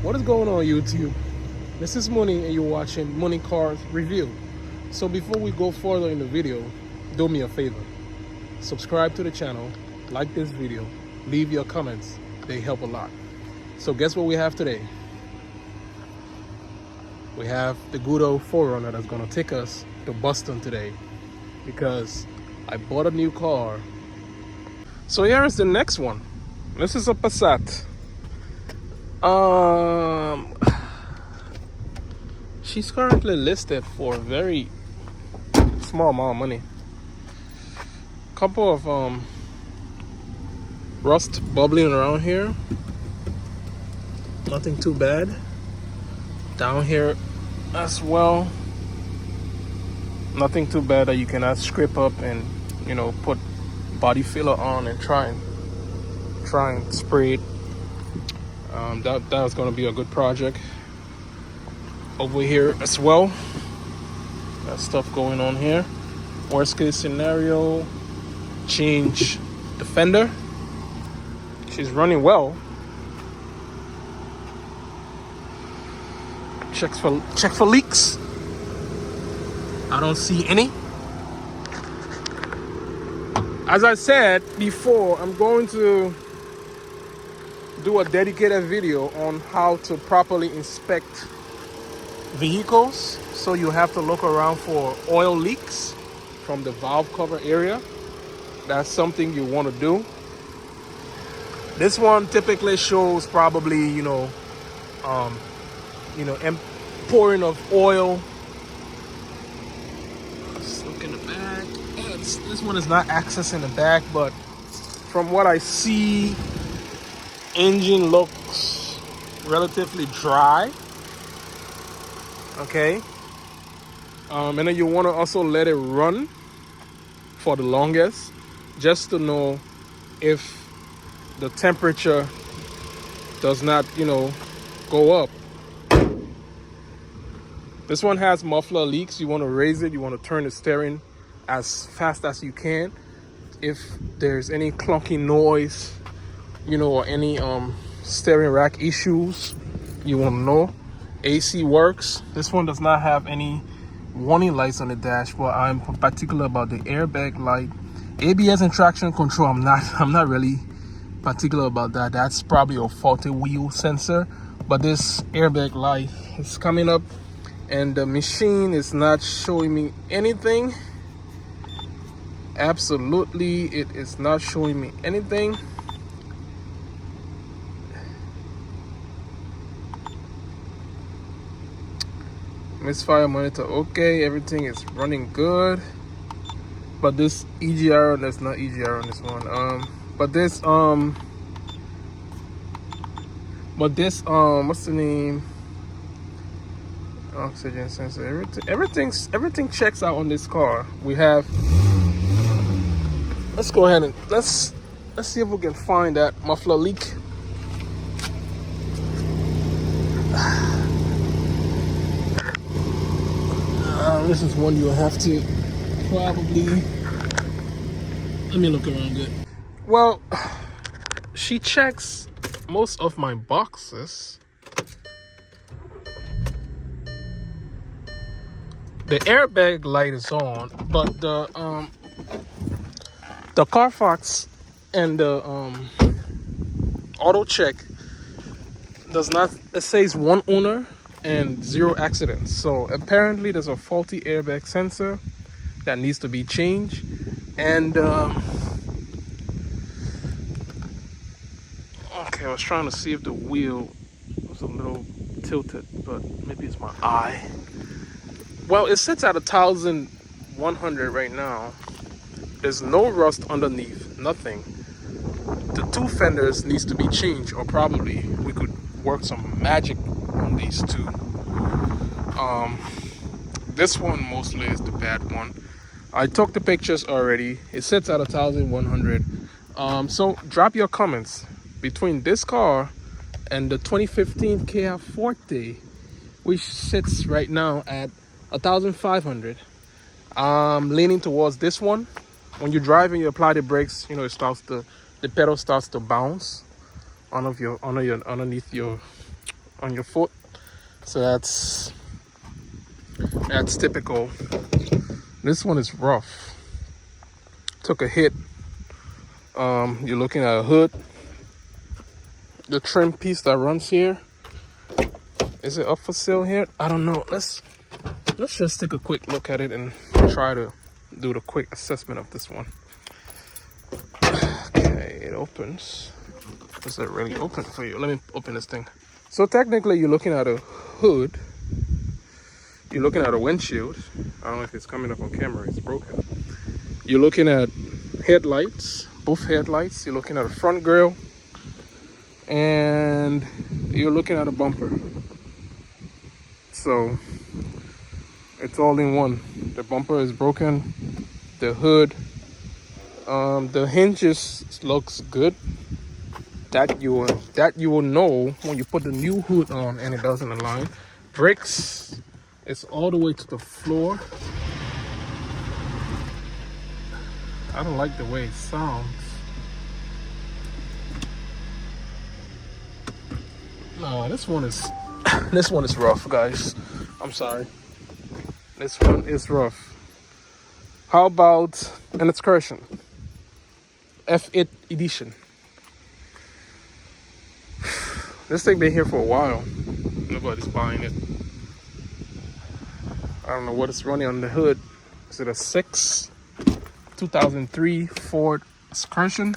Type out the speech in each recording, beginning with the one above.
What is going on, YouTube? This is Money and you're watching Money Cars Review. So before we go further in the video, do me a favor. Subscribe to the channel, like this video, leave your comments. They help a lot. So guess what we have today? We have the good old 4Runner that's gonna take us to Boston today because I bought a new car. So here is the next one. This is a Passat. She's currently listed for a very small amount of money. Couple of rust bubbling around here. Nothing too bad. Down here as well. Nothing too bad that you cannot scrape up and, you know, put body filler on and try and spray it. That was going to be a good project. Over here as well, that stuff going on here. Worst case scenario, change the fender. She's running well. Check for leaks. I don't see any. As I said before, I'm going to do a dedicated video on how to properly inspect vehicles. So you have to look around for oil leaks from the valve cover area. That's something you want to do. This one typically shows probably pouring of oil. Let's look in the back. This one is not accessing the back, but from what I see, engine looks relatively dry. Okay. And then you want to also let it run for the longest, just to know if the temperature does not, go up. This one has muffler leaks. You want to raise it. You want to turn the steering as fast as you can. If there's any clunky noise, or any steering rack issues, you want to know. AC works. This one does not have any warning lights on the dash, but I'm particular about the airbag light. ABS and traction control, I'm not really particular about that. That's probably a faulty wheel sensor. But this airbag light is coming up and the machine is not showing me anything. Absolutely, it is not showing me anything. Misfire monitor, okay, everything is running good. But this EGR, that's not EGR on this one. What's the name? Oxygen sensor. Everything checks out on this car. We have. Let's go ahead and let's see if we can find that muffler leak. This is one you have to probably. Let me look around good. Well, she checks most of my boxes. The airbag light is on, but the Carfax and the auto check does not. It says one owner and 0 accidents. So apparently there's a faulty airbag sensor that needs to be changed. And okay, I was trying to see if the wheel was a little tilted, but maybe it's my eye. Well, it sits at 1,100 right now. There's no rust underneath, nothing. The 2 fenders needs to be changed, or probably we could work some magic on these 2. This one mostly is the bad one. I took the pictures already. It sits at 1,100. So drop your comments between this car and the 2015 Kia Forte, which sits right now at 1,500. I'm leaning towards this one. When you drive and you apply the brakes, it starts the pedal starts to bounce underneath your on your foot. So that's typical. This one is rough. Took a hit. You're looking at a hood. The trim piece that runs here. Is it up for sale here? I don't know. Let's just take a quick look at it and try to do the quick assessment of this one. Okay, it opens. Does it really open for you? Let me open this thing. So technically you're looking at a hood. You're looking at a windshield. I don't know if it's coming up on camera. It's broken. You're looking at headlights, both headlights. You're looking at a front grille. And you're looking at a bumper. So it's all in one. The bumper is broken. The hood. The hinges looks good. That you will know when you put the new hood on and it doesn't align. Brakes, it's all the way to the floor. I don't like the way it sounds. No, this one is rough, guys. I'm sorry. This one is rough. How about an Excursion F8 edition? This thing been here for a while. Nobody's buying it. I don't know what it's running on the hood. Is it a 2003 Ford Excursion?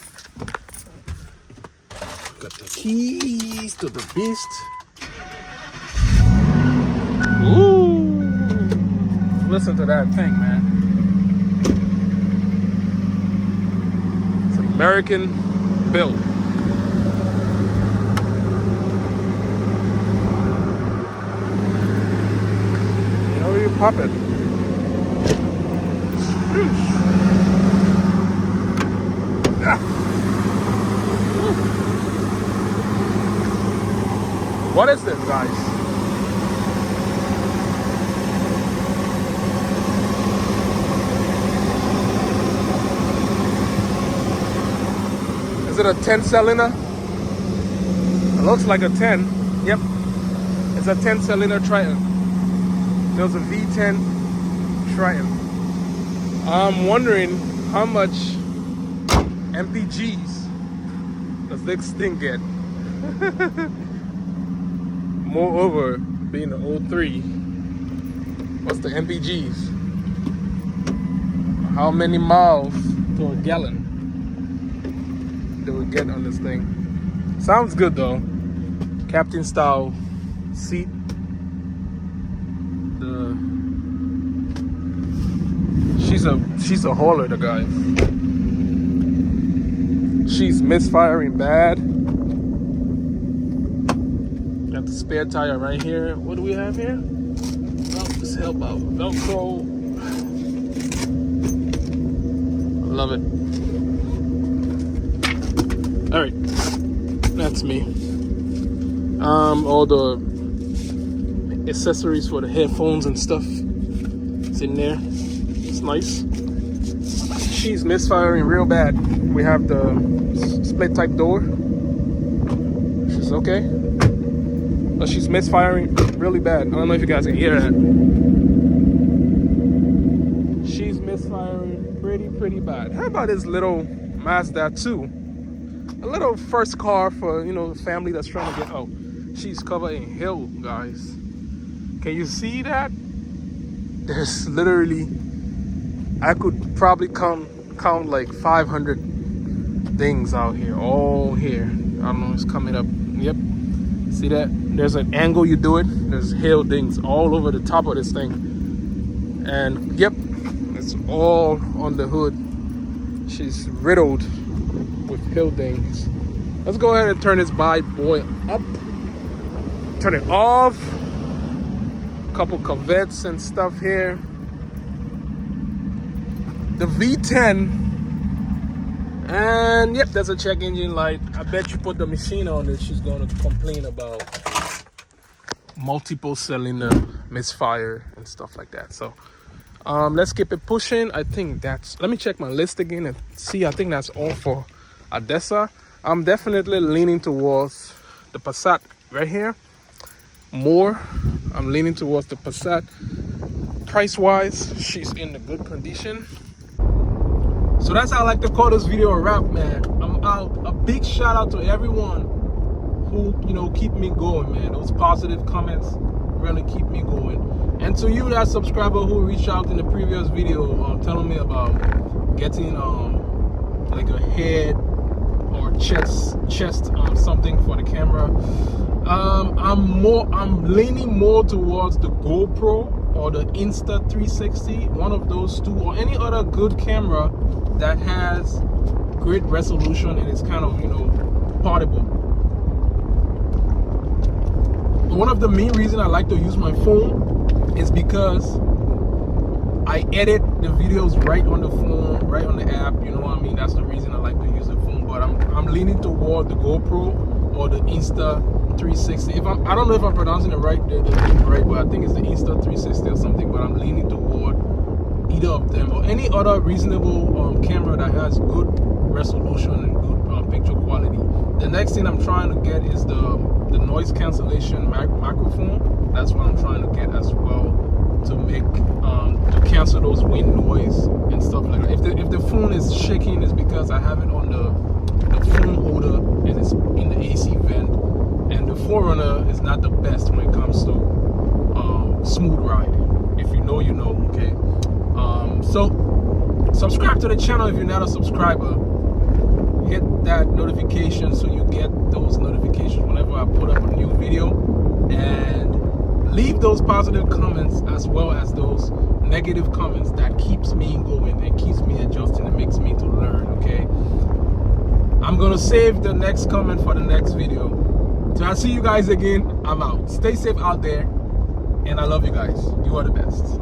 Got the keys to the beast. Ooh! Listen to that thing, man. It's American built. You pop it. Ah. What is this, guys? Is it a 10 cylinder? It looks like a 10. Yep. It's a 10 cylinder Triton. There's a V10 Triton. I'm wondering how much MPGs does this thing get? Moreover, being an 03, what's the MPGs? How many miles to a gallon do we get on this thing? Sounds good though. Captain style seat. She's a hauler, the guy. She's misfiring bad. Got the spare tire right here. What do we have here? Oh, let's help out. Velcro. I love it. All right, that's me. All the accessories for the headphones and stuff. It's in there. It's nice. She's misfiring real bad. We have the split type door. She's okay, but she's misfiring really bad. I don't know if you guys can hear that. She's misfiring pretty bad. How about this little Mazda 2? A little first car for, you know, the family that's trying to get out. She's covered in hill, guys. Can you see that? There's literally, I could probably count like 500 things out here, all here. I don't know, it's coming up. Yep. See that? There's an angle you do it. There's hill things all over the top of this thing. And yep, it's all on the hood. She's riddled with hill things. Let's go ahead and turn this bad boy up. Turn it off. Couple Corvettes and stuff here. The V10. And yep, there's a check engine light. I bet you put the machine on it, she's gonna complain about multiple cylinder misfire and stuff like that. So let's keep it pushing. I think that's, let me check my list again and see. I think that's all for Odessa. I'm definitely leaning towards the Passat right here. more. I'm leaning towards the Passat. Price wise, she's in a good condition. So that's how I like to call this video a wrap, man. I'm out. A big shout out to everyone who, you know, keep me going, man. Those positive comments really keep me going. And to you, that subscriber who reached out in the previous video telling me about getting like a head or chest something for the camera. I'm leaning more towards the GoPro or the Insta360, one of those two, or any other good camera that has great resolution and is kind of, you know, portable. One of the main reasons I like to use my phone is because I edit the videos right on the phone, right on the app, you know what I mean? That's the reason I like to use the phone. But I'm leaning toward the GoPro or the Insta360. I don't know if I'm pronouncing it right, the name right, but I think it's the Insta360 or something. But I'm leaning toward either of them or any other reasonable camera that has good resolution and good picture quality. The next thing I'm trying to get is the noise cancellation microphone. That's what I'm trying to get as well, to make to cancel those wind noise and stuff like that. If the phone is shaking, it's because I have it on the phone holder and it's in the AC vent, and the Forerunner is not the best when it comes to smooth ride. If you know, you know. Okay. So subscribe to the channel if you're not a subscriber. Hit that notification so you get those notifications whenever I put up a new video, and leave those positive comments as well as those negative comments. That keeps me going and keeps me adjusting and makes me to learn. Okay, I'm gonna save the next comment for the next video. So I'll see you guys again. I'm out. Stay safe out there, and I love you guys. You are the best.